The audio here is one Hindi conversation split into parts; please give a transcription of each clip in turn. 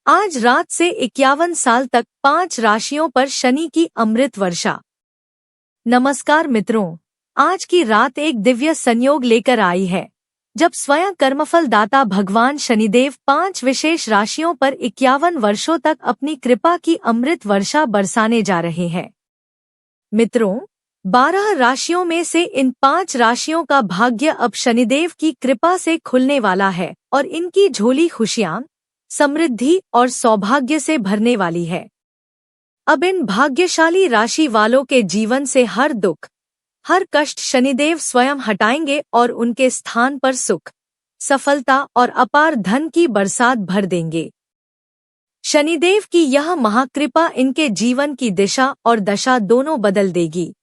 आज रात से 51 साल तक 5 राशियों पर शनि की अमृत वर्षा। नमस्कार मित्रों, आज की रात एक दिव्य संयोग लेकर आई है, जब स्वयं कर्मफल दाता भगवान शनिदेव 5 विशेष राशियों पर 51 वर्षों तक अपनी कृपा की अमृत वर्षा बरसाने जा रहे हैं। मित्रों, 12 राशियों में से इन 5 राशियों का भाग्य अब शनिदेव की कृपा से खुलने वाला है और इनकी झोली खुशियां, समृद्धि और सौभाग्य से भरने वाली है। अब इन भाग्यशाली राशि वालों के जीवन से हर दुख, हर कष्ट शनिदेव स्वयं हटाएंगे और उनके स्थान पर सुख, सफलता और अपार धन की बरसात भर देंगे। शनिदेव की यह महाकृपा इनके जीवन की दिशा और दशा दोनों बदल देगी।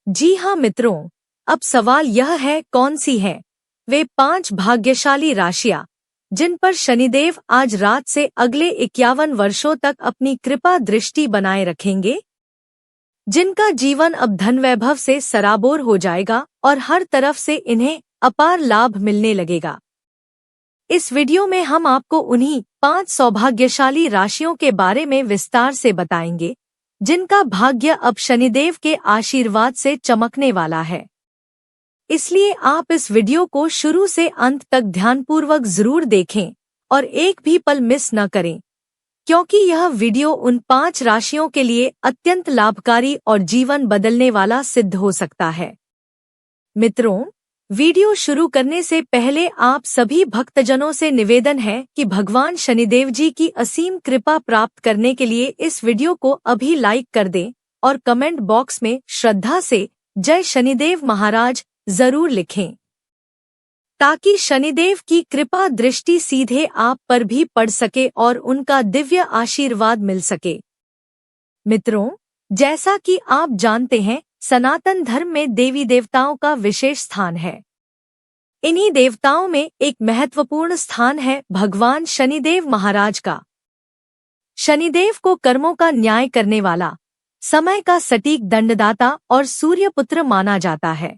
जी हाँ मित्रों, अब सवाल यह है, कौन सी हैं वे 5 भाग्यशाली राशियां जिन पर शनिदेव आज रात से अगले 51 वर्षों तक अपनी कृपा दृष्टि बनाए रखेंगे, जिनका जीवन अब धन वैभव से सराबोर हो जाएगा और हर तरफ से इन्हें अपार लाभ मिलने लगेगा। इस वीडियो में हम आपको उन्हीं 5 सौभाग्यशाली राशियों के बारे में विस्तार से बताएंगे, जिनका भाग्य अब शनिदेव के आशीर्वाद से चमकने वाला है। इसलिए आप इस वीडियो को शुरू से अंत तक ध्यानपूर्वक जरूर देखें और एक भी पल मिस न करें, क्योंकि यह वीडियो उन 5 राशियों के लिए अत्यंत लाभकारी और जीवन बदलने वाला सिद्ध हो सकता है। मित्रों, वीडियो शुरू करने से पहले आप सभी भक्तजनों से निवेदन है कि भगवान शनिदेव जी की असीम कृपा प्राप्त करने के लिए इस वीडियो को अभी लाइक कर दें और कमेंट बॉक्स में श्रद्धा से जय शनिदेव महाराज जरूर लिखें, ताकि शनिदेव की कृपा दृष्टि सीधे आप पर भी पड़ सके और उनका दिव्य आशीर्वाद मिल सके। मित्रों, जैसा कि आप जानते हैं, सनातन धर्म में देवी देवताओं का विशेष स्थान है। इन्हीं देवताओं में एक महत्वपूर्ण स्थान है भगवान शनिदेव महाराज का। शनिदेव को कर्मों का न्याय करने वाला, समय का सटीक दंडदाता और सूर्यपुत्र माना जाता है।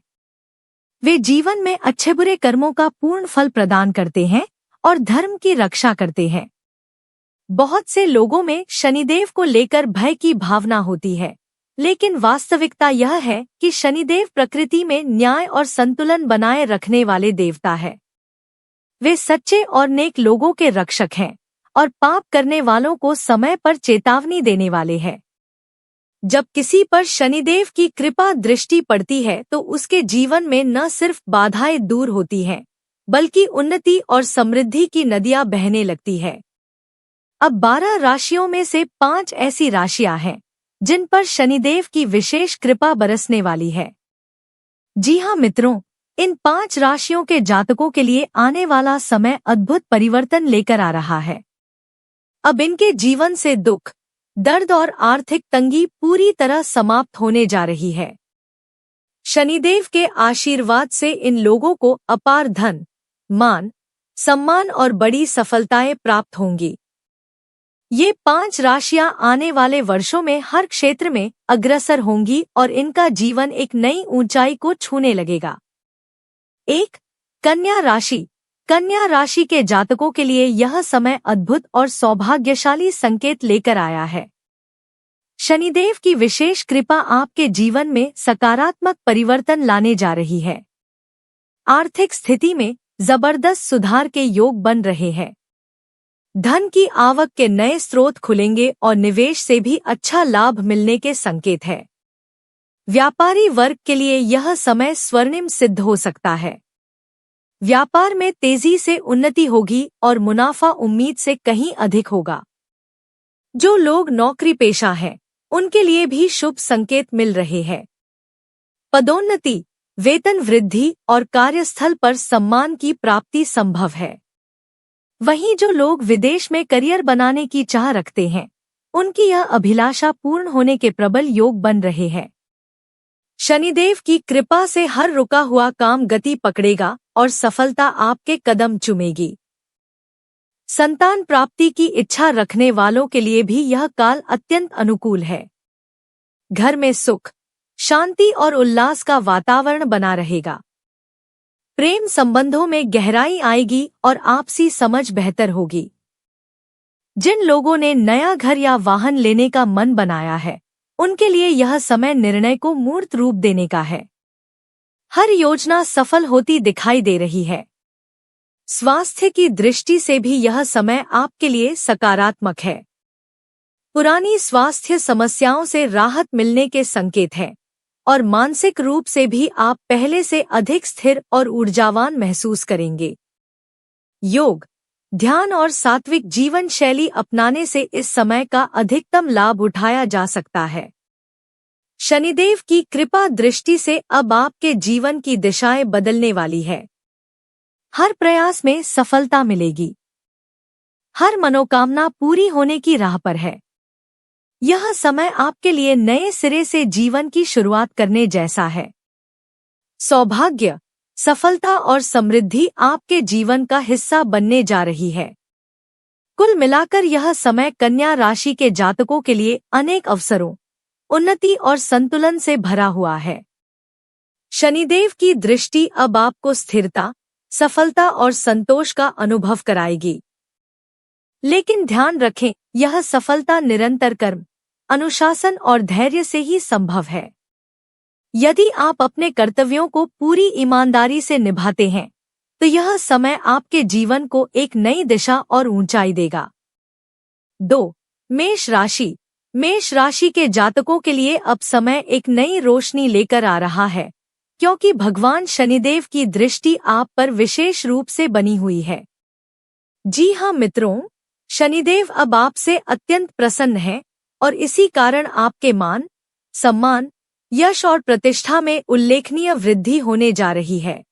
वे जीवन में अच्छे बुरे कर्मों का पूर्ण फल प्रदान करते हैं और धर्म की रक्षा करते हैं। बहुत से लोगों में शनिदेव को लेकर भय की भावना होती है, लेकिन वास्तविकता यह है कि शनिदेव प्रकृति में न्याय और संतुलन बनाए रखने वाले देवता है। वे सच्चे और नेक लोगों के रक्षक हैं और पाप करने वालों को समय पर चेतावनी देने वाले हैं। जब किसी पर शनिदेव की कृपा दृष्टि पड़ती है तो उसके जीवन में न सिर्फ बाधाएं दूर होती हैं, बल्कि उन्नति और समृद्धि की नदियां बहने लगती है। अब 12 राशियों में से 5 ऐसी राशियां हैं जिन पर शनिदेव की विशेष कृपा बरसने वाली है। जी हाँ मित्रों, इन 5 राशियों के जातकों के लिए आने वाला समय अद्भुत परिवर्तन लेकर आ रहा है। अब इनके जीवन से दुख, दर्द और आर्थिक तंगी पूरी तरह समाप्त होने जा रही है। शनिदेव के आशीर्वाद से इन लोगों को अपार धन, मान, सम्मान और बड़ी सफलताएं प्राप्त होंगी। ये 5 राशियां आने वाले वर्षों में हर क्षेत्र में अग्रसर होंगी और इनका जीवन एक नई ऊंचाई को छूने लगेगा। 1. कन्या राशि। कन्या राशि के जातकों के लिए यह समय अद्भुत और सौभाग्यशाली संकेत लेकर आया है। शनिदेव की विशेष कृपा आपके जीवन में सकारात्मक परिवर्तन लाने जा रही है। आर्थिक स्थिति में जबरदस्त सुधार के योग बन रहे हैं। धन की आवक के नए स्रोत खुलेंगे और निवेश से भी अच्छा लाभ मिलने के संकेत है। व्यापारी वर्ग के लिए यह समय स्वर्णिम सिद्ध हो सकता है। व्यापार में तेजी से उन्नति होगी और मुनाफा उम्मीद से कहीं अधिक होगा। जो लोग नौकरी पेशा हैं, उनके लिए भी शुभ संकेत मिल रहे हैं। पदोन्नति, वेतन वृद्धि और कार्यस्थल पर सम्मान की प्राप्ति संभव है। वहीं जो लोग विदेश में करियर बनाने की चाह रखते हैं, उनकी यह अभिलाषा पूर्ण होने के प्रबल योग बन रहे हैं। शनिदेव की कृपा से हर रुका हुआ काम गति पकड़ेगा और सफलता आपके कदम चूमेगी। संतान प्राप्ति की इच्छा रखने वालों के लिए भी यह काल अत्यंत अनुकूल है। घर में सुख, शांति और उल्लास का वातावरण बना रहेगा। प्रेम संबंधों में गहराई आएगी और आपसी समझ बेहतर होगी। जिन लोगों ने नया घर या वाहन लेने का मन बनाया है, उनके लिए यह समय निर्णय को मूर्त रूप देने का है। हर योजना सफल होती दिखाई दे रही है। स्वास्थ्य की दृष्टि से भी यह समय आपके लिए सकारात्मक है। पुरानी स्वास्थ्य समस्याओं से राहत मिलने के संकेत हैं और मानसिक रूप से भी आप पहले से अधिक स्थिर और ऊर्जावान महसूस करेंगे। योग, ध्यान और सात्विक जीवन शैली अपनाने से इस समय का अधिकतम लाभ उठाया जा सकता है। शनिदेव की कृपा दृष्टि से अब आपके जीवन की दिशाएं बदलने वाली है। हर प्रयास में सफलता मिलेगी। हर मनोकामना पूरी होने की राह पर है। यह समय आपके लिए नए सिरे से जीवन की शुरुआत करने जैसा है। सौभाग्य, सफलता और समृद्धि आपके जीवन का हिस्सा बनने जा रही है। कुल मिलाकर यह समय कन्या राशि के जातकों के लिए अनेक अवसरों, उन्नति और संतुलन से भरा हुआ है। शनिदेव की दृष्टि अब आपको स्थिरता, सफलता और संतोष का अनुभव कराएगी। लेकिन ध्यान रखें, यह सफलता निरंतर कर्म, अनुशासन और धैर्य से ही संभव है। यदि आप अपने कर्तव्यों को पूरी ईमानदारी से निभाते हैं, तो यह समय आपके जीवन को एक नई दिशा और ऊंचाई देगा। 2. मेष राशि। मेष राशि के जातकों के लिए अब समय एक नई रोशनी लेकर आ रहा है, क्योंकि भगवान शनिदेव की दृष्टि आप पर विशेष रूप से बनी हुई है। जी हाँ मित्रों, शनिदेव अब आपसे अत्यंत प्रसन्न है और इसी कारण आपके मान, सम्मान, यश और प्रतिष्ठा में उल्लेखनीय वृद्धि होने जा रही है।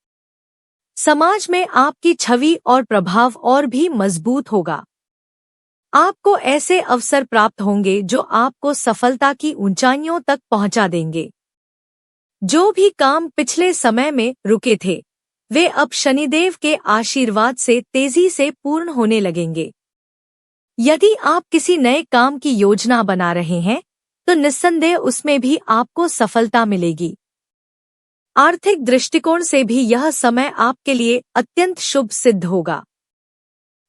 समाज में आपकी छवि और प्रभाव और भी मजबूत होगा। आपको ऐसे अवसर प्राप्त होंगे जो आपको सफलता की ऊंचाइयों तक पहुंचा देंगे। जो भी काम पिछले समय में रुके थे, वे अब शनिदेव के आशीर्वाद से तेजी से पूर्ण होने लगेंगे। यदि आप किसी नए काम की योजना बना रहे हैं, तो निस्संदेह उसमें भी आपको सफलता मिलेगी। आर्थिक दृष्टिकोण से भी यह समय आपके लिए अत्यंत शुभ सिद्ध होगा।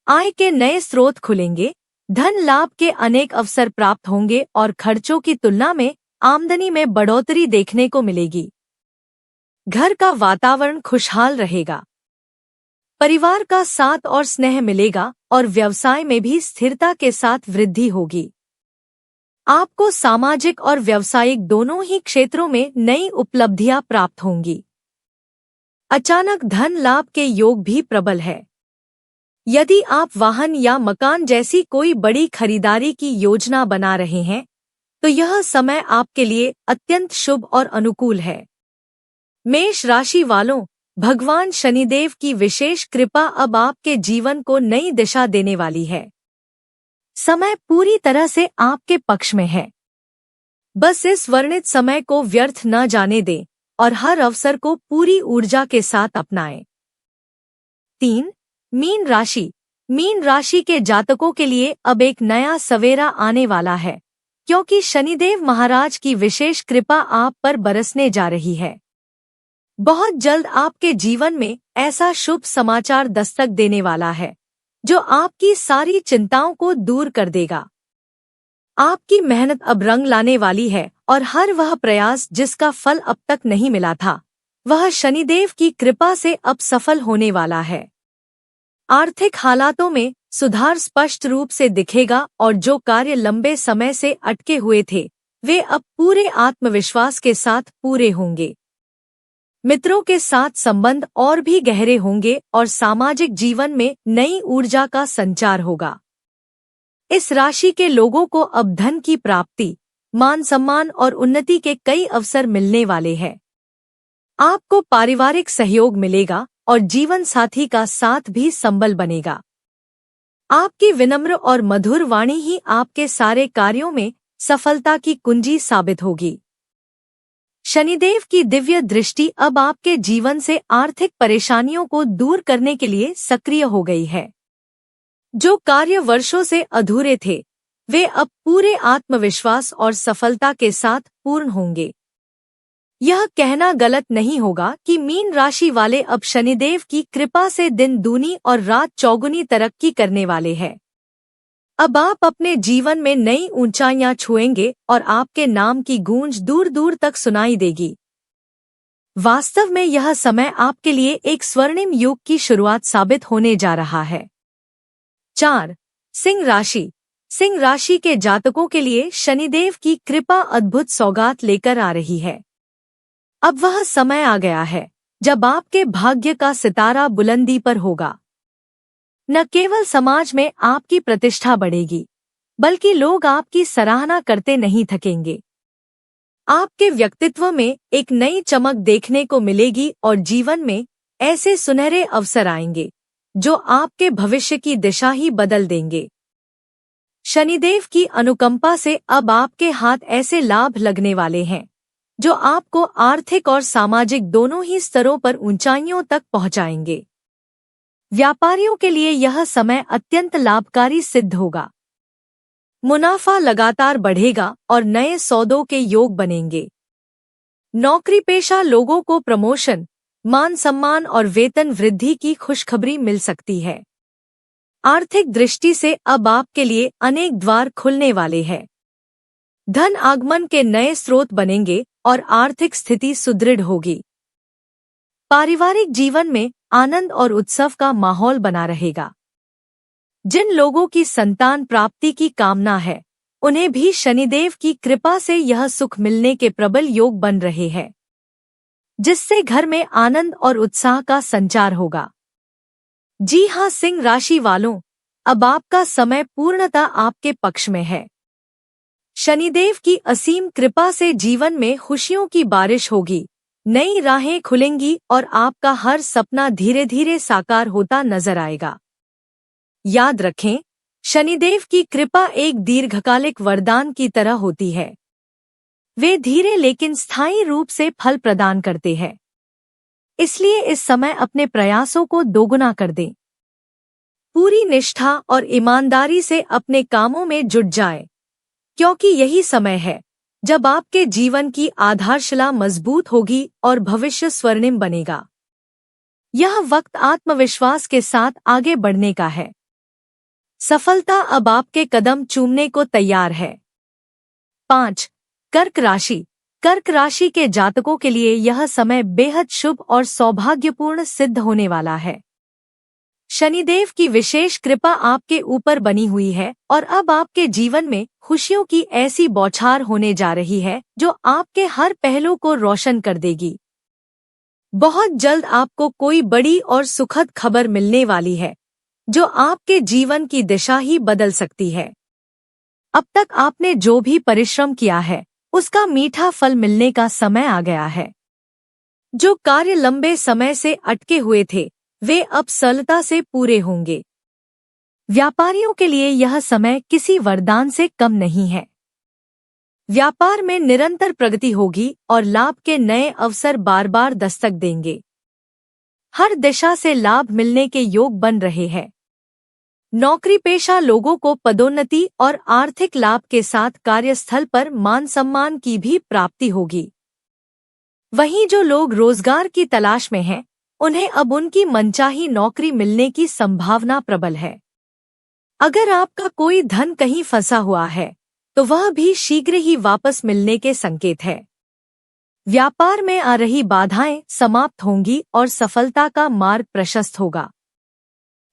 आय के नए स्रोत खुलेंगे, धन लाभ के अनेक अवसर प्राप्त होंगे और खर्चों की तुलना में आमदनी में बढ़ोतरी देखने को मिलेगी। घर का वातावरण खुशहाल रहेगा। परिवार का साथ और स्नेह मिलेगा और व्यवसाय में भी स्थिरता के साथ वृद्धि होगी। आपको सामाजिक और व्यावसायिक दोनों ही क्षेत्रों में नई उपलब्धियां प्राप्त होंगी। अचानक धन लाभ के योग भी प्रबल है। यदि आप वाहन या मकान जैसी कोई बड़ी खरीदारी की योजना बना रहे हैं, तो यह समय आपके लिए अत्यंत शुभ और अनुकूल है। मेष राशि वालों, भगवान शनिदेव की विशेष कृपा अब आपके जीवन को नई दिशा देने वाली है। समय पूरी तरह से आपके पक्ष में है। बस इस वर्णित समय को व्यर्थ न जाने दें और हर अवसर को पूरी ऊर्जा के साथ अपनाएं। 3. मीन राशि। मीन राशि के जातकों के लिए अब एक नया सवेरा आने वाला है, क्योंकि शनिदेव महाराज की विशेष कृपा आप पर बरसने जा रही है। बहुत जल्द आपके जीवन में ऐसा शुभ समाचार दस्तक देने वाला है, जो आपकी सारी चिंताओं को दूर कर देगा। आपकी मेहनत अब रंग लाने वाली है और हर वह प्रयास जिसका फल अब तक नहीं मिला था, वह शनिदेव की कृपा से अब सफल होने वाला है। आर्थिक हालातों में सुधार स्पष्ट रूप से दिखेगा और जो कार्य लंबे समय से अटके हुए थे, वे अब पूरे आत्मविश्वास के साथ पूरे होंगे। मित्रों के साथ संबंध और भी गहरे होंगे और सामाजिक जीवन में नई ऊर्जा का संचार होगा। इस राशि के लोगों को अब धन की प्राप्ति, मान सम्मान और उन्नति के कई अवसर मिलने वाले हैं। आपको पारिवारिक सहयोग मिलेगा और जीवन साथी का साथ भी संबल बनेगा। आपकी विनम्र और मधुर वाणी ही आपके सारे कार्यों में सफलता की कुंजी साबित होगी। शनिदेव की दिव्य दृष्टि अब आपके जीवन से आर्थिक परेशानियों को दूर करने के लिए सक्रिय हो गई है। जो कार्य वर्षों से अधूरे थे, वे अब पूरे आत्मविश्वास और सफलता के साथ पूर्ण होंगे। यह कहना गलत नहीं होगा कि मीन राशि वाले अब शनिदेव की कृपा से दिन दूनी और रात चौगुनी तरक्की करने वाले हैं। अब आप अपने जीवन में नई ऊंचाइयां छुएंगे और आपके नाम की गूंज दूर दूर तक सुनाई देगी। वास्तव में यह समय आपके लिए एक स्वर्णिम युग की शुरुआत साबित होने जा रहा है। 4. सिंह राशि। सिंह राशि के जातकों के लिए शनिदेव की कृपा अद्भुत सौगात लेकर आ रही है। अब वह समय आ गया है जब आपके भाग्य का सितारा बुलंदी पर होगा। न केवल समाज में आपकी प्रतिष्ठा बढ़ेगी, बल्कि लोग आपकी सराहना करते नहीं थकेंगे। आपके व्यक्तित्व में एक नई चमक देखने को मिलेगी और जीवन में ऐसे सुनहरे अवसर आएंगे जो आपके भविष्य की दिशा ही बदल देंगे। शनिदेव की अनुकंपा से अब आपके हाथ ऐसे लाभ लगने वाले हैं जो आपको आर्थिक और सामाजिक दोनों ही स्तरों पर ऊंचाइयों तक पहुंचाएंगे। व्यापारियों के लिए यह समय अत्यंत लाभकारी सिद्ध होगा। मुनाफा लगातार बढ़ेगा और नए सौदों के योग बनेंगे। नौकरी पेशा लोगों को प्रमोशन, मान सम्मान और वेतन वृद्धि की खुशखबरी मिल सकती है। आर्थिक दृष्टि से अब आपके लिए अनेक द्वार खुलने वाले हैं। धन आगमन के नए स्रोत बनेंगे और आर्थिक स्थिति सुदृढ़ होगी। पारिवारिक जीवन में आनंद और उत्सव का माहौल बना रहेगा। जिन लोगों की संतान प्राप्ति की कामना है, उन्हें भी शनिदेव की कृपा से यह सुख मिलने के प्रबल योग बन रहे हैं, जिससे घर में आनंद और उत्साह का संचार होगा। जी हां सिंह राशि वालों, अब आपका समय पूर्णतः आपके पक्ष में है। शनिदेव की असीम कृपा से जीवन में खुशियों की बारिश होगी, नई राहें खुलेंगी और आपका हर सपना धीरे धीरे साकार होता नजर आएगा। याद रखें, शनिदेव की कृपा एक दीर्घकालिक वरदान की तरह होती है। वे धीरे लेकिन स्थायी रूप से फल प्रदान करते हैं। इसलिए इस समय अपने प्रयासों को दोगुना कर दें। पूरी निष्ठा और ईमानदारी से अपने कामों में जुट जाएं, क्योंकि यही समय है जब आपके जीवन की आधारशिला मजबूत होगी और भविष्य स्वर्णिम बनेगा। यह वक्त आत्मविश्वास के साथ आगे बढ़ने का है। सफलता अब आपके कदम चूमने को तैयार है। 5. कर्क राशि। कर्क राशि के जातकों के लिए यह समय बेहद शुभ और सौभाग्यपूर्ण सिद्ध होने वाला है। शनिदेव की विशेष कृपा आपके ऊपर बनी हुई है और अब आपके जीवन में खुशियों की ऐसी बौछार होने जा रही है जो आपके हर पहलू को रोशन कर देगी। बहुत जल्द आपको कोई बड़ी और सुखद खबर मिलने वाली है जो आपके जीवन की दिशा ही बदल सकती है। अब तक आपने जो भी परिश्रम किया है, उसका मीठा फल मिलने का समय आ गया है। जो कार्य लंबे समय से अटके हुए थे, वे अब सरलता से पूरे होंगे। व्यापारियों के लिए यह समय किसी वरदान से कम नहीं है। व्यापार में निरंतर प्रगति होगी और लाभ के नए अवसर बार बार दस्तक देंगे। हर दिशा से लाभ मिलने के योग बन रहे हैं। नौकरी पेशा लोगों को पदोन्नति और आर्थिक लाभ के साथ कार्यस्थल पर मान सम्मान की भी प्राप्ति होगी। वहीं जो लोग रोजगार की तलाश में हैं, उन्हें अब उनकी मनचाही नौकरी मिलने की संभावना प्रबल है। अगर आपका कोई धन कहीं फंसा हुआ है, तो वह भी शीघ्र ही वापस मिलने के संकेत है। व्यापार में आ रही बाधाएं समाप्त होंगी और सफलता का मार्ग प्रशस्त होगा।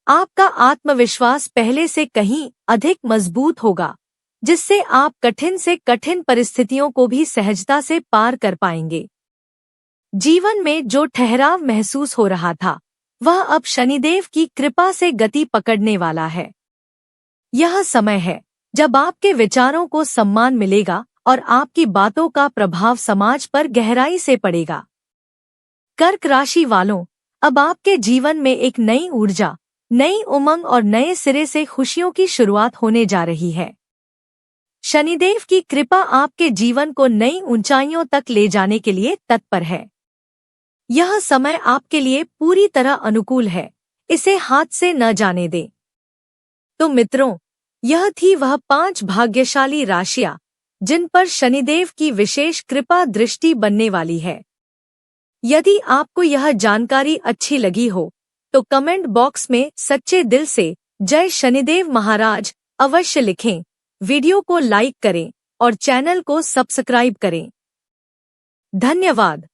आपका आत्मविश्वास पहले से कहीं अधिक मजबूत होगा, जिससे आप कठिन से कठिन परिस्थितियों को भी सहजता से पार कर पाएंगे। जीवन में जो ठहराव महसूस हो रहा था, वह अब शनिदेव की कृपा से गति पकड़ने वाला है। यह समय है जब आपके विचारों को सम्मान मिलेगा और आपकी बातों का प्रभाव समाज पर गहराई से पड़ेगा। कर्क राशि वालों, अब आपके जीवन में एक नई ऊर्जा, नई उमंग और नए सिरे से खुशियों की शुरुआत होने जा रही है। शनिदेव की कृपा आपके जीवन को नई ऊंचाइयों तक ले जाने के लिए तत्पर है। यह समय आपके लिए पूरी तरह अनुकूल है, इसे हाथ से न जाने दें। तो मित्रों, यह थी वह 5 भाग्यशाली राशियां जिन पर शनिदेव की विशेष कृपा दृष्टि बनने वाली है। यदि आपको यह जानकारी अच्छी लगी हो, तो कमेंट बॉक्स में सच्चे दिल से जय शनिदेव महाराज अवश्य लिखें, वीडियो को लाइक करें और चैनल को सब्सक्राइब करें। धन्यवाद।